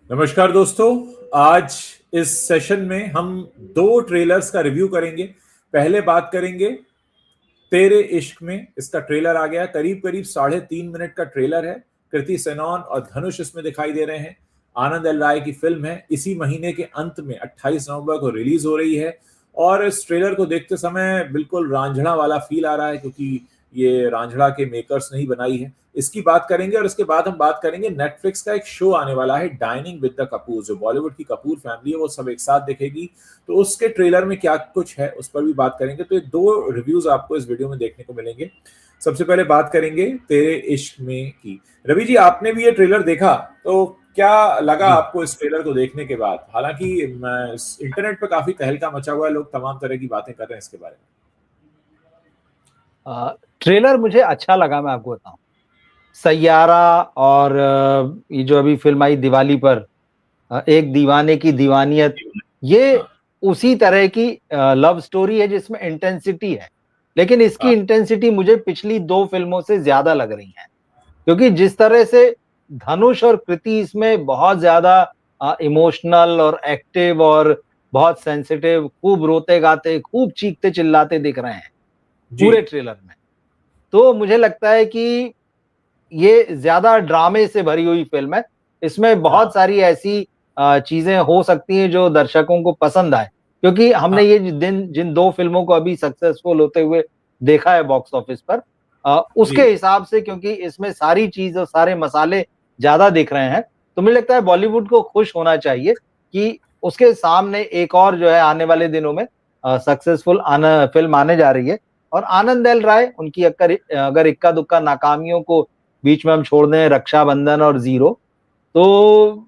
नमस्कार दोस्तों। आज इस सेशन में हम दो ट्रेलर्स का रिव्यू करेंगे। पहले बात करेंगे तेरे इश्क में। इसका ट्रेलर आ गया, करीब करीब 3.5 मिनट का ट्रेलर है। कृति सेनन और धनुष इसमें दिखाई दे रहे हैं। आनंद एल राय की फिल्म है। इसी महीने के अंत में 28 नवंबर को रिलीज हो रही है। और इस ट्रेलर को देखते समय बिल्कुल रांझणा वाला फील आ रहा है, क्योंकि ये रांझणा के मेकर्स ने ही बनाई है। इसकी बात करेंगे और इसके बाद हम बात करेंगे नेटफ्लिक्स का एक शो आने वाला है, डाइनिंग विद द कपूर, जो बॉलीवुड की कपूर फैमिली है वो सब एक साथ देखेगी। तो उसके ट्रेलर में क्या कुछ है उस पर भी बात करेंगे। तो ये दो रिव्यूज आपको इस वीडियो में देखने को मिलेंगे। सबसे पहले बात करेंगे तेरे इश्क में की। रवि जी, आपने भी ये ट्रेलर देखा, तो क्या लगा जी। आपको इस ट्रेलर को देखने के बाद? हालांकि इंटरनेट पे काफी तहलका मचा हुआ है, लोग तमाम तरह की बातें कर रहे हैं इसके बारे में। ट्रेलर मुझे अच्छा लगा, मैं आपको बताऊं। सैयारा और ये जो अभी फिल्म आई दिवाली पर, एक दीवाने की दीवानियत, ये हाँ उसी तरह की लव स्टोरी है जिसमें इंटेंसिटी है। लेकिन इसकी हाँ इंटेंसिटी मुझे पिछली दो फिल्मों से ज्यादा लग रही है, क्योंकि जिस तरह से धनुष और कृति इसमें बहुत ज्यादा इमोशनल और एक्टिव और बहुत सेंसिटिव, खूब रोते गाते, खूब चीखते चिल्लाते दिख रहे हैं जी। पूरे ट्रेलर में। तो मुझे लगता है कि ये ज्यादा ड्रामे से भरी हुई फिल्म है। इसमें हाँ बहुत सारी ऐसी चीजें हो सकती हैं जो दर्शकों को पसंद आए, क्योंकि हमने हाँ ये जिन दो फिल्मों को अभी सक्सेसफुल होते हुए देखा है बॉक्स ऑफिस पर, उसके जी। हिसाब से, क्योंकि इसमें सारी चीज और सारे मसाले ज्यादा दिख रहे हैं, तो मुझे लगता है बॉलीवुड को खुश होना चाहिए कि उसके सामने एक और जो है आने वाले दिनों में सक्सेसफुल फिल्म आने जा रही है। और आनंद एल राय, उनकी अगर इक्का दुक्का नाकामियों को बीच में हम छोड़ दें, रक्षाबंधन और जीरो, तो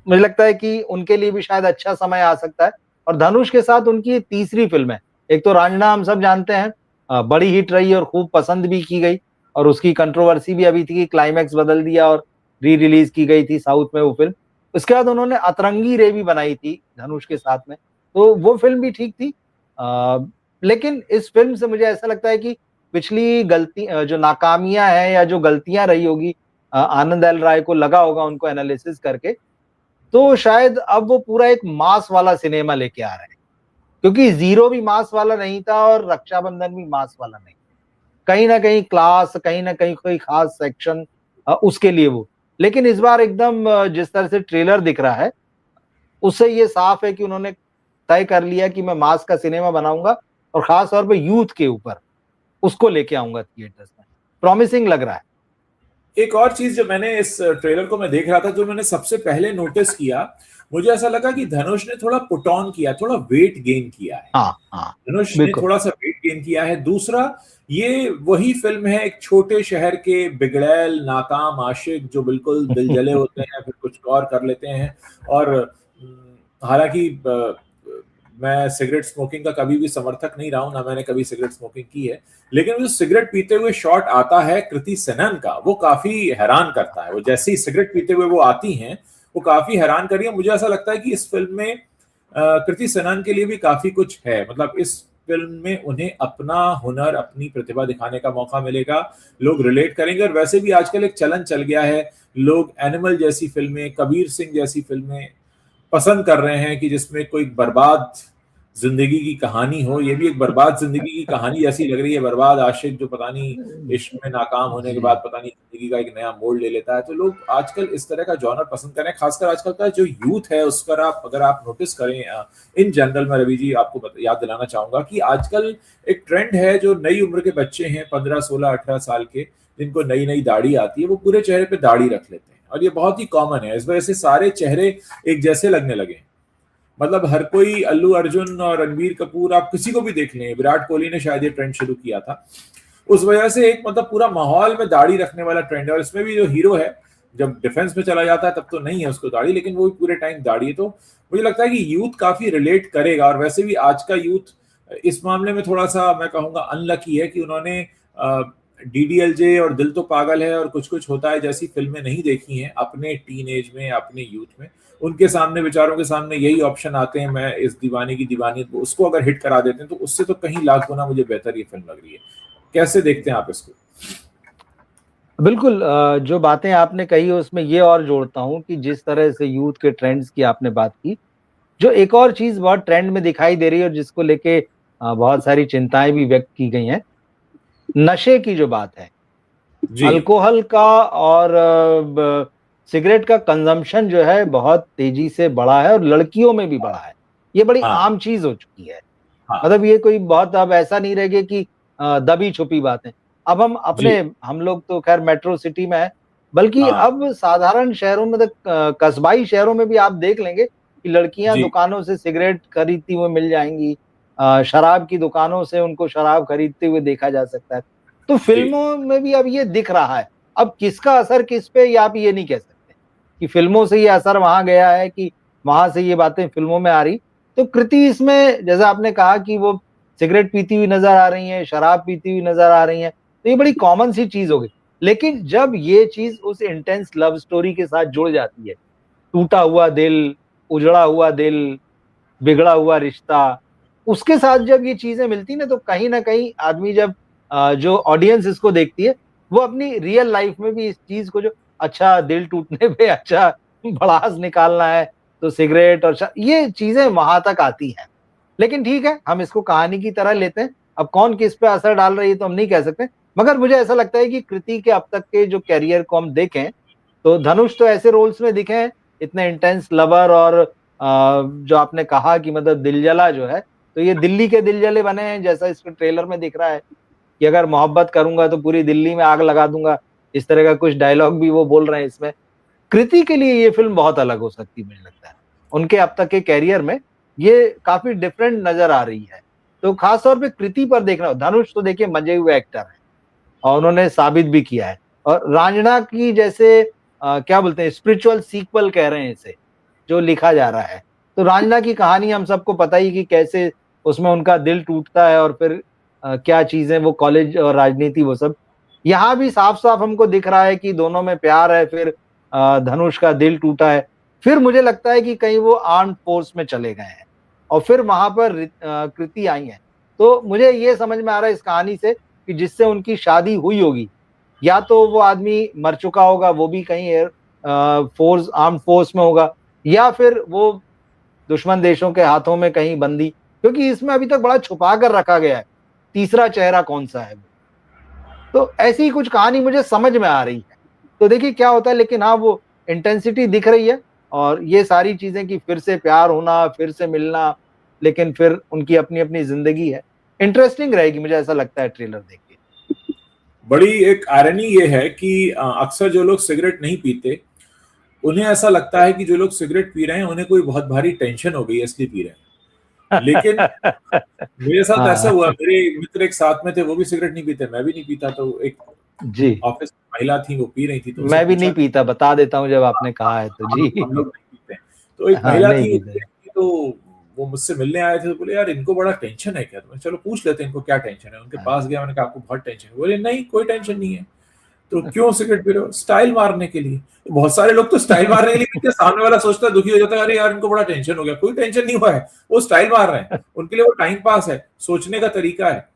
मुझे लगता है कि उनके लिए भी शायद अच्छा समय आ सकता है। और धनुष के साथ उनकी ये तीसरी फिल्म है। एक तो रांझणा हम सब जानते हैं, बड़ी हिट रही और खूब पसंद भी की गई, और उसकी कंट्रोवर्सी भी अभी थी कि क्लाइमैक्स बदल दिया और री रिलीज की गई थी साउथ में वो फिल्म। उसके बाद उन्होंने अतरंगी रे भी बनाई थी धनुष के साथ में, तो वो फिल्म भी ठीक थी। आ, लेकिन इस फिल्म से मुझे ऐसा लगता है कि पिछली गलती, जो नाकामियां हैं या जो गलतियां रही होगी, आनंद एल राय को लगा होगा उनको एनालिसिस करके, तो शायद अब वो पूरा एक मास वाला सिनेमा लेके आ रहे हैं। क्योंकि जीरो भी मास वाला नहीं था और रक्षाबंधन भी मास वाला नहीं, कहीं ना कहीं क्लास, कहीं ना कहीं कोई खास सेक्शन उसके लिए वो। लेकिन इस बार एकदम जिस तरह से ट्रेलर दिख रहा है, उससे ये साफ है कि उन्होंने तय कर लिया कि मैं मास का सिनेमा बनाऊंगा, और खास तौर पे यूथ के ऊपर उसको लेके आऊंगा थिएटर्स में। प्रॉमिसिंग लग रहा है। एक और चीज जो मैंने इस ट्रेलर को मैं देख रहा था, जो मैंने सबसे पहले नोटिस किया, मुझे ऐसा लगा कि धनुष ने थोड़ा पुट ऑन किया, थोड़ा वेट गेन किया है। हाँ हाँ, धनुष ने बिल्कुल। थोड़ा सा वेट गेन किया है। दूसरा, ये वही फिल्म है एक छोटे शहर के बिगड़ैल नाकाम आशिक जो बिल्कुल दिल जले होते हैं, फिर कुछ और कर लेते हैं। और हालांकि मैं सिगरेट स्मोकिंग का कभी भी समर्थक नहीं रहा हूं, ना मैंने कभी सिगरेट स्मोकिंग की है। लेकिन जो सिगरेट पीते हुए शॉट आता है कृति सेनन का, वो काफी हैरान करता है। वो जैसे ही सिगरेट पीते हुए वो आती हैं, वो काफी हैरान कर रही है। मुझे ऐसा लगता है कि इस फिल्म में कृति सेनन के लिए भी काफी कुछ है। मतलब इस फिल्म में उन्हें अपना हुनर, अपनी प्रतिभा दिखाने का मौका मिलेगा। लोग रिलेट करेंगे। और वैसे भी आजकल एक चलन चल गया है, लोग एनिमल जैसी फिल्में, कबीर सिंह जैसी फिल्में पसंद कर रहे हैं कि जिसमें कोई बर्बाद जिंदगी की कहानी हो। ये भी एक बर्बाद जिंदगी की कहानी जैसी लग रही है। बर्बाद आशिक जो पता नहीं इश्क में नाकाम होने के जी। बाद पता नहीं जिंदगी का एक नया मोड़ ले लेता है। तो लोग आजकल इस तरह का जॉनर पसंद कर रहे हैं। खासकर आजकल का जो यूथ है, उस पर आप अगर आप नोटिस करें, इन जनरल में रवि जी आपको याद दिलाना चाहूंगा कि आजकल एक ट्रेंड है, जो नई उम्र के बच्चे हैं 15, 16, 18 साल के, जिनको नई नई दाढ़ी आती है, वो पूरे चेहरे पे दाढ़ी रख लेते हैं। और ये बहुत ही कॉमन है। इस वजह से सारे चेहरे एक जैसे लगने लगे। मतलब हर कोई, अल्लू अर्जुन और रणबीर कपूर, आप किसी को भी देख लें, विराट कोहली ने शायद ये ट्रेंड शुरू किया था। उस वजह से एक मतलब पूरा माहौल में दाढ़ी रखने वाला ट्रेंड है। और इसमें भी जो हीरो है, जब डिफेंस में चला जाता है तब तो नहीं है उसको दाढ़ी, लेकिन वो भी पूरे टाइम दाढ़ी है। तो मुझे लगता है कि यूथ काफी रिलेट करेगा। और वैसे भी आज का यूथ इस मामले में थोड़ा सा, मैं कहूंगा, अनलकी है कि उन्होंने डीडीएलजे और दिल तो पागल है और कुछ कुछ होता है जैसी फिल्में नहीं देखी हैं अपने टीन एज में, अपने यूथ में। उनके सामने, विचारों के सामने यही ऑप्शन आते हैं, मैं इस दीवाने की दीवानियत, उसको अगर हिट करा देते हैं तो उससे तो कहीं लाख गुना मुझे बेहतर ये फिल्म लग रही है। कैसे देखते हैं आप इसको? बिल्कुल, जो बातें आपने कही उसमें ये और जोड़ता हूँ कि जिस तरह से यूथ के ट्रेंड्स की आपने बात की, जो एक और चीज़ बहुत ट्रेंड में दिखाई दे रही है और जिसको लेके बहुत सारी चिंताएँ भी व्यक्त की गई हैं, नशे की जो बात है। जी। अल्कोहल का और ब सिगरेट का कंज़म्पशन जो है बहुत तेज़ी से बढ़ा है और लड़कियों में भी बढ़ा है। ये बड़ी हाँ, आम चीज़ हो चुकी है। हाँ। मतलब ये कोई बहुत अब ऐसा नहीं रह गया कि दबी-छुपी बातें। अब जी, हम लोग तो ख़ैर मेट्रो सिटी में हैं, बल्कि हाँ। अब साधारण शहरों में तक कस्बाई शहरों में भी आप देख लेंगे कि लड़कियाँ जी, दुकानों से सिगरेट खरीदती हुई मिल जाएँगी। शराब की दुकानों से उनको शराब खरीदते हुए देखा जा सकता है। तो जी। फ़िल्मों में भी अब ये दिख रहा है। अब किसका असर किस पे ये आप ये नहीं कह सकते, कि फ़िल्मों से ये असर वहाँ गया है कि वहाँ से ये बातें फ़िल्मों में आ रही। तो कृति इसमें जैसा आपने कहा कि वो सिगरेट पीती हुई नज़र आ रही हैं, शराब पीती हुई नज़र आ रही हैं, तो ये बड़ी कॉमन सी चीज़ हो गई। लेकिन जब ये चीज़ उस इंटेंस लव स्टोरी के साथ जुड़ जाती है, टूटा हुआ दिल, उजड़ा हुआ दिल, बिगड़ा हुआ रिश्ता, उसके साथ जब ये चीज़ें मिलती ना तो कहीं न कहीं आदमी जब जो ऑडियंस इसको देखती है, वो अपनी रियल लाइफ़ में भी इस चीज़ को जो अच्छा दिल टूटने पे अच्छा भड़ास निकालना है, तो सिगरेट और श ये चीज़ें वहाँ तक आती हैं। लेकिन ठीक है, हम इसको कहानी की तरह लेते हैं। अब कौन किस पे असर डाल रही है तो हम नहीं कह सकते। मगर मुझे ऐसा लगता है कि कृति के अब तक के जो करियर को हम देखें, तो धनुष तो ऐसे रोल्स में दिखे हैं, इतने इंटेंस लवर और जो आपने कहा कि मतलब दिलजला जो है, तो ये दिल्ली के दिलजले बने हैं जैसा इसके ट्रेलर में दिख रहा है, कि अगर मोहब्बत करूँगा तो पूरी दिल्ली में आग लगा दूँगा। इस तरह का कुछ डायलॉग भी वो बोल रहे हैं इसमें। कृति के लिए ये फ़िल्म बहुत अलग हो सकती है मुझे लगता है। उनके अब तक के करियर में ये काफ़ी डिफरेंट नज़र आ रही है। तो ख़ास तौर पे कृति पर देखना धनुष तो देखिए मंजे हुए एक्टर हैं और उन्होंने साबित भी किया है। और रांझना की जैसे क्या बोलते हैं स्पिरिचुअल सीक्वल कह रहे हैं इसे, जो लिखा जा रहा है। तो रांझना की कहानी हम सबको पता ही कि कैसे उसमें उनका दिल टूटता है और फिर क्या चीज़ें वो कॉलेज और राजनीति वो सब। यहाँ भी साफ-साफ हमको दिख रहा है कि दोनों में प्यार है फिर धनुष का दिल टूटा है। फिर मुझे लगता है कि कहीं वो आर्म्ड फ़ोर्स में चले गए हैं और फिर वहाँ पर कृति आई हैं। तो मुझे ये समझ में आ रहा है इस कहानी से कि जिससे उनकी शादी हुई होगी, या तो वो आदमी मर चुका होगा, वो भी कहीं फ़ोर्स आर्म्ड फ़ोर्स में होगा या फिर वो दुश्मन देशों के हाथों में कहीं बंदी, क्योंकि इसमें अभी तक बड़ा छुपा कर रखा गया है, तीसरा चेहरा कौन-सा है वो। तो ऐसी ही कुछ कहानी मुझे समझ में आ रही है। तो देखिए क्या होता है, लेकिन हाँ, वो इंटेंसिटी दिख रही है और ये सारी चीज़ें कि फिर से प्यार होना, फिर से मिलना, लेकिन फिर उनकी अपनी-अपनी ज़िंदगी है। इंटरेस्टिंग रहेगी मुझे ऐसा लगता है ट्रेलर देख के। बड़ी एक आयरनी ये है कि अक्सर जो लोग सिगरेट नहीं पीते, उन्हें ऐसा लगता है कि जो लोग सिगरेट पी रहे हैं, उन्हें कोई बहुत भारी टेंशन हो गई है इसलिए पी रहे हैं। लेकिन मेरे साथ ऐसा हाँ, हुआ, मेरे मित्र एक साथ में थे, वो भी सिगरेट नहीं पीते, मैं भी नहीं पीता, तो एक जी। ऑफिस में महिला थी, वो पी रही थी, तो उनसे मैं भी पूछा नहीं कि पीता, बता देता हूँ जब आपने कहा है तो हम जी। लोग नहीं पीते हैं। तो एक हाँ, महिला नहीं थी, वो पी पीते। रही थी, तो वो मुझसे मिलने आए थे, तो बोले यार इनको बड़ा टेंशन है क्या? तो मैंने चलो पूछ लेते हैं इनको क्या टेंशन है। उनके हाँ, पास गया, मैंने कहा आपको बहुत टेंशन है? बोले नहीं कोई टेंशन नहीं है। तो क्यों सिगरेट पी रहे हो? स्टाइल मारने के लिए। तो बहुत सारे लोग तो स्टाइल मारने के लिए पीते हैं, सामने वाला सोचता है, दुखी हो जाता है, अरे यार इनको बड़ा टेंशन हो गया। कोई टेंशन नहीं हुआ है, वो स्टाइल मार रहे हैं, उनके लिए वो टाइम पास है, सोचने का तरीका है।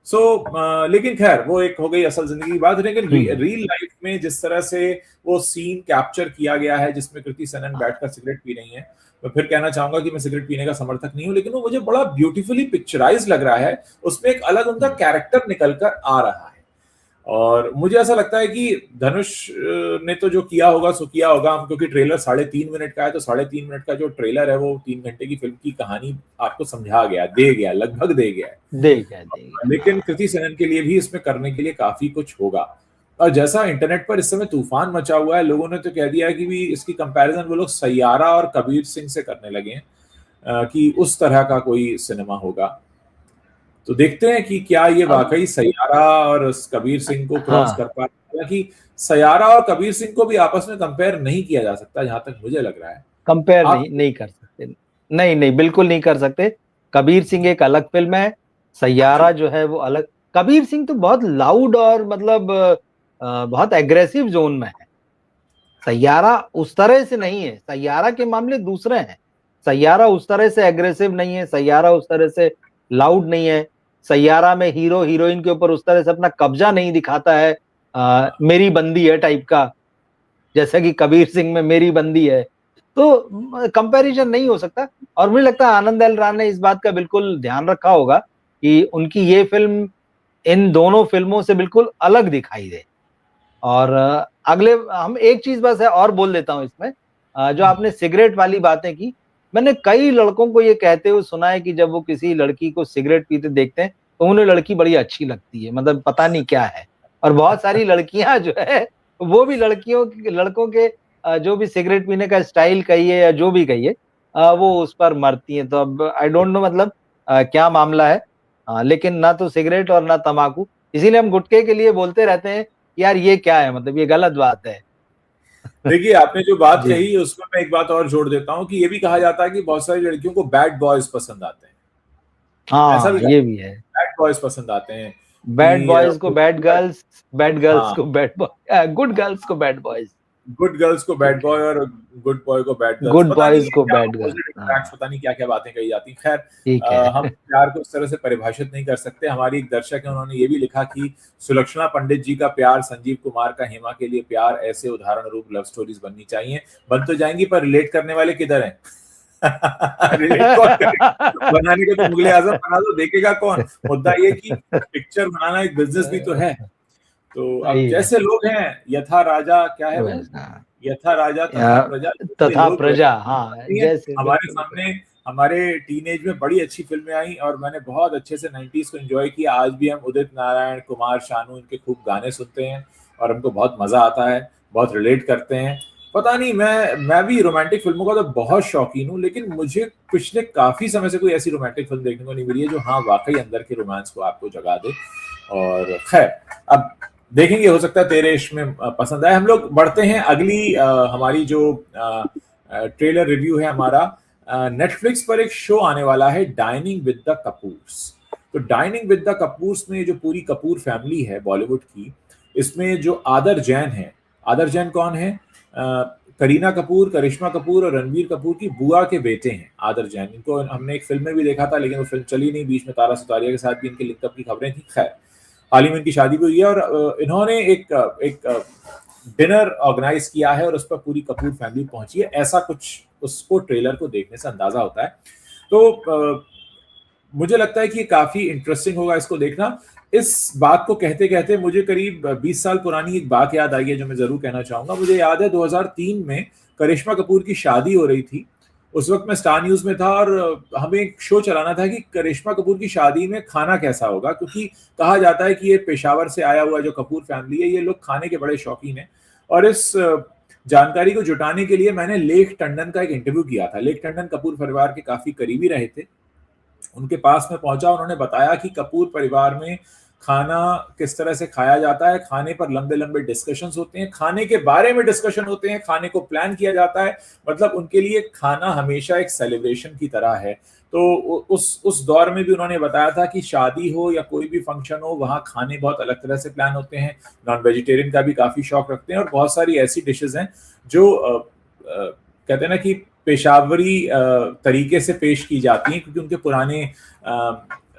सो लेकिन खैर वो एक हो गई असल जिंदगी की बात। लेकिन हुँ, रियल लाइफ में जिस तरह से वो सीन कैप्चर किया गया है जिसमें कृति सेनन हाँ, बैठकर सिगरेट पी रही है, मैं फिर कहना चाहूंगा कि मैं सिगरेट पीने का समर्थक नहीं हूं, लेकिन वो मुझे बड़ा ब्यूटीफुली पिक्चराइज लग रहा है। उसमें एक अलग उनका हुँ, कैरेक्टर निकल कर आ रहा है। और मुझे ऐसा लगता है कि धनुष ने तो जो किया होगा सो किया होगा, क्योंकि ट्रेलर 3.5 मिनट का है, तो 3.5 मिनट का जो ट्रेलर है वो 3 घंटे की फिल्म की कहानी आपको समझा गया, दे गया, लगभग दे गया है। देगा, लेकिन हाँ। कृति सेनन के लिए भी इसमें करने के लिए काफी कुछ होगा। और जैसा इंटरनेट पर इस समय तूफान मचा हुआ है, लोगों ने तो कह दिया है कि भी इसकी कंपैरिजन वो लोग सैयारा और कबीर सिंह से करने लगे हैं, कि उस तरह का कोई सिनेमा होगा। तो देखते हैं कि क्या ये अब वाकई सैयारा और कबीर सिंह को क्रॉस हाँ, कर पाए। हालांकि सैयारा और कबीर सिंह को भी आपस में कंपेयर नहीं किया जा सकता, जहां तक मुझे लग रहा है। कंपेयर आप नहीं कर सकते। नहीं, बिल्कुल नहीं कर सकते। कबीर सिंह एक अलग फ़िल्म है, सैयारा जो है वो अलग। कबीर सिंह तो बहुत लाउड और मतलब बहुत एग्रेसिव ज़ोन में है। सैयारा उस तरह से नहीं है, सैयारा के मामले दूसरे हैं। सैयारा उस तरह से एग्रेसिव नहीं है, सैयारा उस तरह से लाउड नहीं है। सैयारा में हीरो हीरोइन के ऊपर उस तरह से अपना कब्जा नहीं दिखाता है, मेरी बंदी है टाइप का, जैसा कि कबीर सिंह में मेरी बंदी है, तो कंपैरिजन नहीं हो सकता। और मुझे लगता है आनंद एल राय ने इस बात का बिल्कुल ध्यान रखा होगा कि उनकी ये फिल्म इन दोनों फिल्मों से बिल्कुल अलग दिखाई दे। और अगले हम एक चीज बस है और बोल देता हूँ इसमें, जो आपने सिगरेट वाली बातें की, मैंने कई लड़कों को ये कहते हुए सुना है कि जब वो किसी लड़की को सिगरेट पीते देखते हैं तो उन्हें लड़की बड़ी अच्छी लगती है, मतलब पता नहीं क्या है। और बहुत सारी लड़कियां जो है वो भी लड़कों के जो भी सिगरेट पीने का स्टाइल कहिए या जो भी कहिए, वो उस पर मरती हैं। तो अब आई डोंट नो मतलब क्या मामला है। लेकिन ना तो सिगरेट और ना तंबाकू, इसीलिए हम गुटखे के लिए बोलते रहते हैं यार ये क्या है, मतलब ये गलत बात है। देखिए, आपने जो बात जी कही उसमें मैं एक बात और जोड़ देता हूँ कि ये भी कहा जाता है कि बहुत सारी लड़कियों को बैड बॉयज पसंद आते हैं। ऐसा भी हाँ ये भी है। बैड बॉयज पसंद आते हैं बैड कि बॉयज को बैड गर्ल्स, बैड गर्ल्स हाँ, को बैड बॉय, गुड गर्ल्स को बैड बॉयज। गुड गर्ल्स को बैड ठीक है, बॉय और गुड बॉय को बैड गर्ल्स, गुड पता नहीं बॉयज ये को क्या बैड गर्ल। अपोजिट अट्रैक्ट्स, हाँ पता नहीं क्या क्या बातें कही जाती हैं। खैर, ठीक हम है। प्यार को इस तरह से परिभाषित नहीं कर सकते। हमारी एक दर्शक है, उन्होंने ये भी लिखा कि सुलक्षणा पंडित जी का प्यार, संजीव कुमार का हेमा के लिए प्यार, ऐसे उदाहरण रूप लव स्टोरीज बननी चाहिए। बन तो जाएंगी पर रिलेट करने वाले किधर हैं? रिलेट कौन करेगा? बनाने के तो मुगले आजम बना दो, देखेगा कौन? मुद्दा ये कि पिक्चर बनाना एक बिजनेस भी तो है। तो अब सही है। जैसे लोग हैं, यथा राजा, क्या है वो, वैसा यथा राजा तथा या, प्रजा, जैसे तथा लोग प्रजा, वैसे हाँ बनती हैं। जैसे हमारे बिल्कुल सामने हमारे टीनेज में बड़ी अच्छी फिल्में आई और मैंने बहुत अच्छे से 90s को एंजॉय किया। आज भी हम उदित नारायण, कुमार शानू, इनके खूब गाने सुनते हैं और हमको बहुत मजा आता है, बहुत रिलेट करते हैं। पता नहीं, मैं भी रोमांटिक फिल्मों का तो बहुत शौकीन हूँ, लेकिन मुझे पिछले काफी समय से कोई ऐसी रोमांटिक फिल्म देखने को नहीं मिली है जो हाँ वाकई अंदर के रोमांस को आपको जगा दे। और खैर, अब देखेंगे, हो सकता है तेरे इश्क में पसंद आए। हम लोग बढ़ते हैं अगली हमारी जो ट्रेलर रिव्यू है हमारा। नेटफ्लिक्स पर एक शो आने वाला है, डाइनिंग विद द कपूर्स। तो डाइनिंग विद द कपूर्स में जो पूरी कपूर फैमिली है बॉलीवुड की, इसमें जो आदर जैन है, आदर जैन कौन है? करीना कपूर, करिश्मा कपूर और रणबीर कपूर की बुआ के बेटे हैं आदर जैन। इनको हमने एक फिल्म में भी देखा था, लेकिन वो फिल्म चली नहीं, बीच में तारा सुतारिया के साथ भी इनके लिंकअप की खबरें थी। खैर, हाल ही में इनकी शादी भी हुई है और इन्होंने एक डिनर ऑर्गेनाइज किया है और उस पर पूरी कपूर फैमिली पहुंची है, ऐसा कुछ उसको ट्रेलर को देखने से अंदाजा होता है। तो मुझे लगता है कि ये काफी इंटरेस्टिंग होगा इसको देखना। इस बात को कहते कहते मुझे करीब 20 साल पुरानी एक बात याद आई है जो मैं जरूर कहना चाहूंगा। मुझे याद है 2003 में करिश्मा कपूर की शादी हो रही थी। उस वक्त मैं स्टार न्यूज में था और हमें एक शो चलाना था कि करिश्मा कपूर की शादी में खाना कैसा होगा, क्योंकि कहा जाता है कि ये पेशावर से आया हुआ जो कपूर फैमिली है, ये लोग खाने के बड़े शौकीन हैं। और इस जानकारी को जुटाने के लिए मैंने लेख टंडन का एक इंटरव्यू किया था। लेख टंडन कपूर परिवार के काफी करीबी रहे थे। उनके पास में पहुंचा, उन्होंने बताया कि कपूर परिवार में खाना किस तरह से खाया जाता है, खाने पर लंबे लंबे डिस्कशंस होते हैं, खाने के बारे में डिस्कशन होते हैं, खाने को प्लान किया जाता है। मतलब उनके लिए खाना हमेशा एक सेलिब्रेशन की तरह है। तो उस दौर में भी उन्होंने बताया था कि शादी हो या कोई भी फंक्शन हो, वहाँ खाने बहुत अलग तरह से प्लान होते हैं। नॉन वेजिटेरियन का भी काफी शौक रखते हैं और बहुत सारी ऐसी डिशेज हैं जो कहते हैं ना कि पेशावरी तरीके से पेश की जाती हैं, क्योंकि उनके पुराने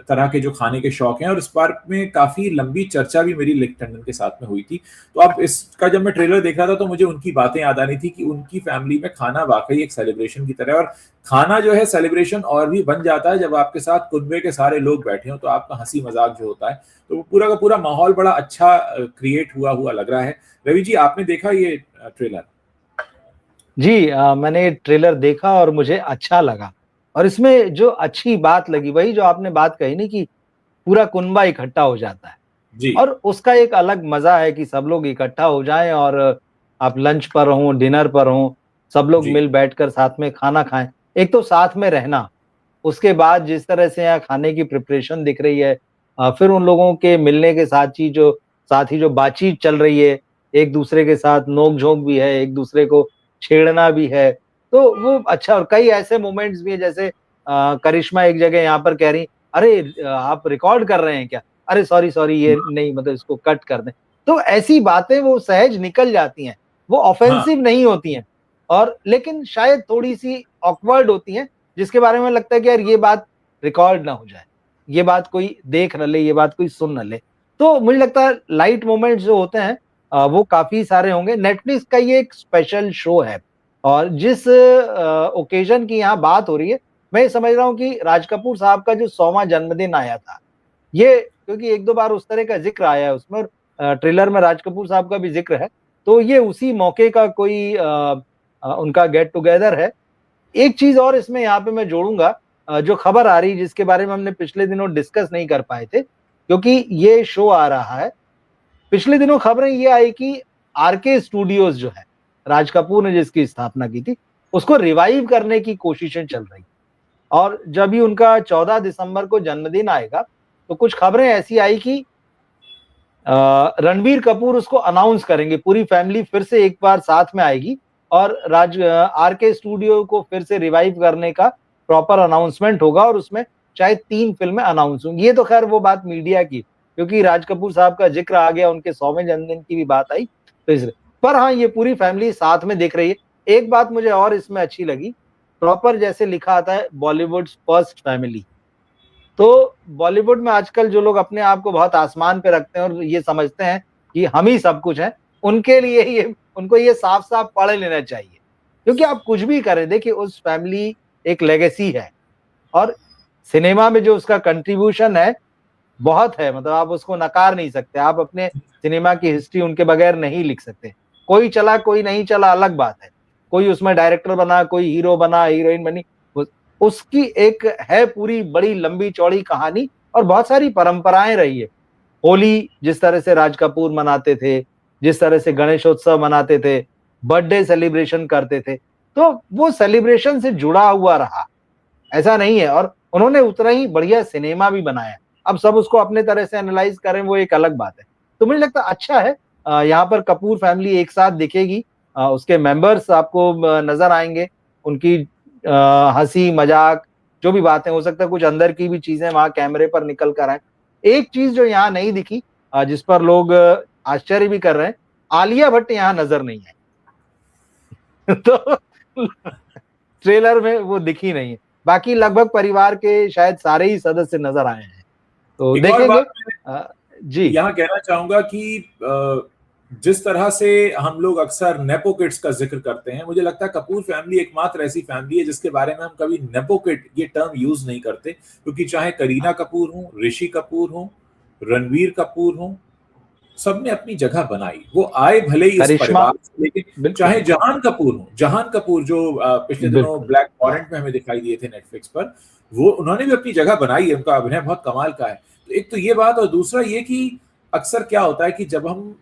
तरह के जो खाने के शौक हैं। और इस बार में काफी लंबी चर्चा भी मेरी लेख टंडन के साथ में हुई थी। तो अब इसका जब मैं ट्रेलर देख रहा था तो मुझे उनकी बातें याद आ रही थी कि उनकी फैमिली में खाना वाकई एक सेलिब्रेशन की तरह है। और खाना जो है सेलिब्रेशन और भी बन जाता है जब आपके साथ कुनबे के सारे लोग बैठे हो, तो आपका हंसी मजाक जो होता है, तो पूरा का पूरा माहौल बड़ा अच्छा क्रिएट हुआ हुआ लग रहा है। रवि जी, आपने देखा ये ट्रेलर? जी, मैंने ट्रेलर देखा और मुझे अच्छा लगा। और इसमें जो अच्छी बात लगी वही जो आपने बात कही नहीं कि पूरा कुनबा इकट्ठा हो जाता है। जी और उसका एक अलग मजा है कि सब लोग इकट्ठा हो जाएं और आप लंच पर हो, डिनर पर हो, सब लोग जी मिल बैठकर साथ में खाना खाएं। एक तो साथ में रहना, उसके बाद जिस तरह से यहाँ खाने की प्रिपरेशन दिख रही है, फिर उन लोगों के मिलने के साथ ही जो बातचीत चल रही है, एक दूसरे के साथ नोक झोंक भी है, एक दूसरे को छेड़ना भी है, तो वो अच्छा। और कई ऐसे मोमेंट्स भी है, जैसे करिश्मा एक जगह यहाँ पर कह रही, अरे आप रिकॉर्ड कर रहे हैं क्या? अरे सॉरी सॉरी, ये नहीं, मतलब इसको कट कर दें। तो ऐसी बातें वो सहज निकल जाती हैं, वो हाँ ऑफेंसिव नहीं होती हैं, और लेकिन शायद थोड़ी सी ऑकवर्ड होती हैं, जिसके बारे में लगता है कि यार ये बात रिकॉर्ड ना हो जाए, ये बात कोई देख न ले, ये बात कोई सुन न ले। तो मुझे लगता है लाइट मोमेंट्स जो होते हैं वो काफी सारे होंगे। नेटफ्लिक्स का ये एक स्पेशल शो है, और जिस ओकेजन की यहाँ बात हो रही है, मैं ये समझ रहा हूँ कि राज कपूर साहब का जो 100वां जन्मदिन आया था, ये क्योंकि एक दो बार उस तरह का जिक्र आया है उसमें, ट्रेलर में राज कपूर साहब का भी जिक्र है, तो ये उसी मौके का कोई उनका गेट टुगेदर है। एक चीज और इसमें यहाँ पे मैं जोड़ूंगा, जो खबर आ रही जिसके बारे में हमने पिछले दिनों डिस्कस नहीं कर पाए थे, क्योंकि ये शो आ रहा है। पिछले दिनों खबरें ये आई कि आरके स्टूडियोज जो है, राज कपूर ने जिसकी स्थापना की थी, उसको रिवाइव करने की कोशिशें चल रही। और जब ही उनका 14 दिसंबर को जन्मदिन आएगा, तो कुछ खबरें ऐसी आई कि रणबीर कपूर उसको अनाउंस करेंगे, पूरी फैमिली फिर से एक बार साथ में आएगी, और आरके स्टूडियो को फिर से रिवाइव करने का प्रॉपर अनाउंसमेंट होगा, और उसमें शायद 3 फिल्में अनाउंस होंगी। ये तो खैर वो बात मीडिया की, क्योंकि राज कपूर साहब का जिक्र आ गया, उनके 100वें जन्मदिन की भी बात आई, तो इसलिए। पर हाँ, ये पूरी फैमिली साथ में दिख रही है। एक बात मुझे और इसमें अच्छी लगी, प्रॉपर जैसे लिखा आता है बॉलीवुड फर्स्ट फैमिली, तो बॉलीवुड में आजकल जो लोग अपने आप को बहुत आसमान पे रखते हैं और ये समझते हैं कि हम ही सब कुछ हैं, उनके लिए ये, उनको ये साफ साफ पढ़ लेना चाहिए। क्योंकि आप कुछ भी करें, देखिए उस फैमिली एक लेगेसी है, और सिनेमा में जो उसका कंट्रीब्यूशन है बहुत है, मतलब आप उसको नकार नहीं सकते। आप अपने सिनेमा की हिस्ट्री उनके बगैर नहीं लिख सकते। कोई चला कोई नहीं चला अलग बात है, कोई उसमें डायरेक्टर बना, कोई हीरो बना, हीरोइन बनी, उसकी एक है पूरी बड़ी लंबी चौड़ी कहानी, और बहुत सारी परंपराएं रही है। होली जिस तरह से राज कपूर मनाते थे, जिस तरह से गणेशोत्सव मनाते थे, बर्थडे सेलिब्रेशन करते थे, तो वो सेलिब्रेशन से जुड़ा हुआ रहा, ऐसा नहीं है। और उन्होंने उतना ही बढ़िया सिनेमा भी बनाया। अब सब उसको अपने तरह से एनालाइज करें, वो एक अलग बात है। तो मुझे लगता है अच्छा है, यहाँ पर कपूर फैमिली एक साथ दिखेगी, उसके मेंबर्स आपको नजर आएंगे, उनकी हंसी मजाक जो भी बातें, हो सकता है कुछ अंदर की भी चीजें वहां कैमरे पर निकल कर आए। एक चीज जो यहाँ नहीं दिखी, जिस पर लोग आश्चर्य भी कर रहे हैं, आलिया भट्ट यहाँ नजर नहीं है। तो ट्रेलर में वो दिखी नहीं है। बाकी लगभग परिवार के शायद सारे ही सदस्य नजर आए हैं, तो एक और देखेंगे। बात जी यहाँ कहना चाहूंगा कि जिस तरह से हम लोग अक्सर नेपो किड्स का जिक्र करते हैं, मुझे लगता है कपूर फैमिली एकमात्र ऐसी फैमिली है जिसके बारे में हम कभी नेपो किड ये टर्म यूज नहीं करते, क्योंकि चाहे करीना कपूर हो, ऋषि कपूर हो, रणवीर कपूर हो, सबने अपनी जगह बनाई। वो आए भले ही इस करिश्मा, परिवार से, लेकिन बिल्कुल चाहे जहान कपूर हो, जहान कपूर जो पिछले दिनों बिल्कुल। ब्लैक वॉरेंट में हमें दिखाई दिए थे नेटफ्लिक्स पर, वो उन्होंने भी अपनी जगह बनाई है। उनका अभिनय बहुत कमाल का है। तो एक तो ये बात, और दूसरा ये कि अक्सर क्या होता है कि जब हम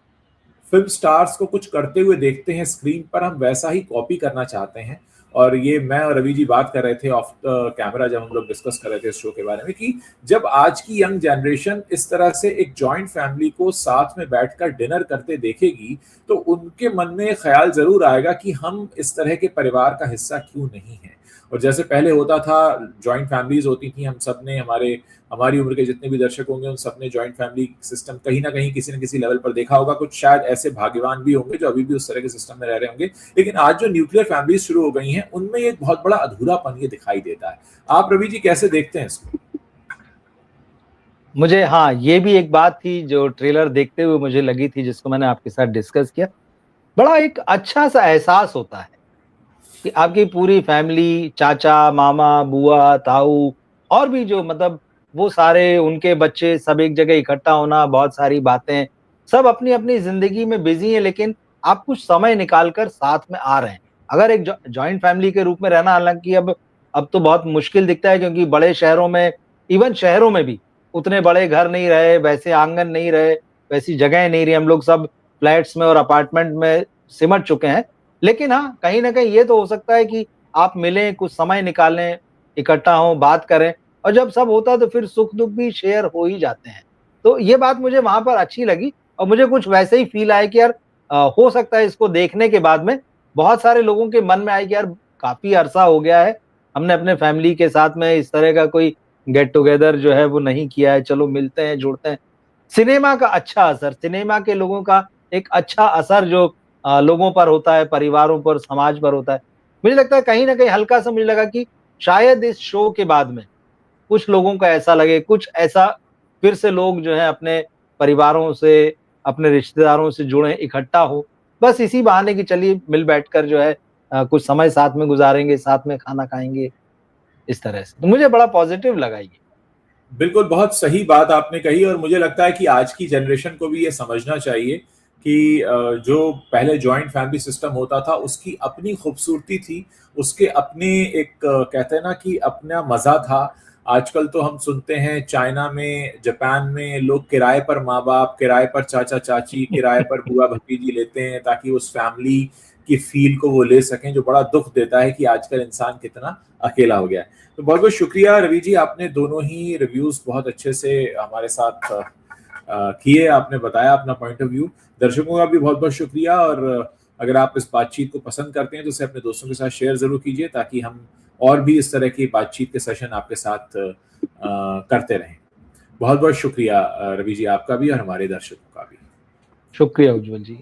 फिल्म स्टार्स को कुछ करते हुए देखते हैं स्क्रीन पर, हम वैसा ही कॉपी करना चाहते हैं। और ये मैं और रवि जी बात कर रहे थे ऑफ कैमरा, जब हम लोग डिस्कस कर रहे थे इस शो के बारे में, कि जब आज की यंग जनरेशन इस तरह से एक जॉइंट फैमिली को साथ में बैठकर डिनर करते देखेगी, तो उनके मन में ख्याल जरूर आएगा कि हम इस तरह के परिवार का हिस्सा क्यों नहीं है। और जैसे पहले होता था, जॉइंट फैमिलीज होती थी, हम सब ने, हमारी उम्र के जितने भी दर्शक होंगे उन सब ने जॉइंट फैमिली सिस्टम कहीं ना कहीं किसी न किसी लेवल पर देखा होगा। कुछ शायद ऐसे भाग्यवान भी होंगे जो अभी भी उस तरह के सिस्टम में रह रहे होंगे, लेकिन आज जो न्यूक्लियर फैमिलीज शुरू हो गई हैं, उनमें एक बहुत बड़ा अधूरापन ये दिखाई देता है। आप रवि जी कैसे देखते हैं इसको? मुझे हाँ, ये भी एक बात थी जो ट्रेलर देखते हुए मुझे लगी थी, जिसको मैंने आपके साथ डिस्कस किया। बड़ा एक अच्छा सा एहसास होता है कि आपकी पूरी फैमिली, चाचा मामा बुआ ताऊ, और भी जो मतलब वो सारे उनके बच्चे, सब एक जगह इकट्ठा होना, बहुत सारी बातें, सब अपनी अपनी जिंदगी में बिजी हैं, लेकिन आप कुछ समय निकाल कर साथ में आ रहे हैं। अगर एक जॉइंट फैमिली के रूप में रहना, हालांकि अब तो बहुत मुश्किल दिखता है, क्योंकि बड़े शहरों में, इवन शहरों में भी उतने बड़े घर नहीं रहे, वैसे आंगन नहीं रहे, वैसी जगह नहीं रही, हम लोग सब फ्लैट्स में और अपार्टमेंट में सिमट चुके हैं। लेकिन हाँ, कहीं ना कहीं ये तो हो सकता है कि आप मिलें, कुछ समय निकालें, इकट्ठा हों, बात करें, और जब सब होता है तो फिर सुख दुख भी शेयर हो ही जाते हैं। तो ये बात मुझे वहां पर अच्छी लगी, और मुझे कुछ वैसे ही फील आया कि यार हो सकता है इसको देखने के बाद में बहुत सारे लोगों के मन में आए कि यार काफी अरसा हो गया है, हमने अपने फैमिली के साथ में इस तरह का कोई गेट टुगेदर जो है वो नहीं किया है, चलो मिलते हैं, जुड़ते हैं। सिनेमा का अच्छा असर, सिनेमा के लोगों का एक अच्छा असर जो लोगों पर होता है, परिवारों पर, समाज पर होता है, मुझे लगता है कहीं ना कहीं हल्का सा मुझे लगा कि शायद इस शो के बाद में कुछ लोगों को ऐसा लगे, कुछ ऐसा फिर से लोग जो है अपने परिवारों से अपने रिश्तेदारों से जुड़े, इकट्ठा हो, बस इसी बहाने कि चलिए मिल बैठकर जो है कुछ समय साथ में गुजारेंगे, साथ में खाना खाएंगे, इस तरह से। तो मुझे बड़ा पॉजिटिव लगा ये। बिल्कुल, बहुत सही बात आपने कही और मुझे लगता है कि आज की जनरेशन को भी ये समझना चाहिए कि जो पहले जॉइंट फैमिली सिस्टम होता था उसकी अपनी खूबसूरती थी, उसके अपने एक कहते हैं ना कि अपना मज़ा था। आजकल तो हम सुनते हैं चाइना में, जापान में लोग किराए पर माँ-बाप, किराए पर चाचा-चाची, किराए पर बुआ-भतीजी लेते हैं ताकि उस फैमिली की फ़ील को वो ले सकें, जो बड़ा दुःख देता है कि आजकल इंसान कितना अकेला हो गया है। तो बहुत-बहुत शुक्रिया रवि जी, आपने दोनों ही रिव्यूज़ बहुत अच्छे से हमारे साथ किए, आपने बताया अपना पॉइंट ऑफ व्यू। दर्शकों का भी बहुत-बहुत शुक्रिया और अगर आप इस बातचीत को पसंद करते हैं तो इसे अपने दोस्तों के साथ शेयर ज़रूर कीजिए ताकि हम और भी इस तरह की बातचीत के सेशन आपके साथ करते रहें। बहुत-बहुत शुक्रिया रवि जी आपका भी और हमारे दर्शकों का भी। शुक्रिया उज्जवल जी।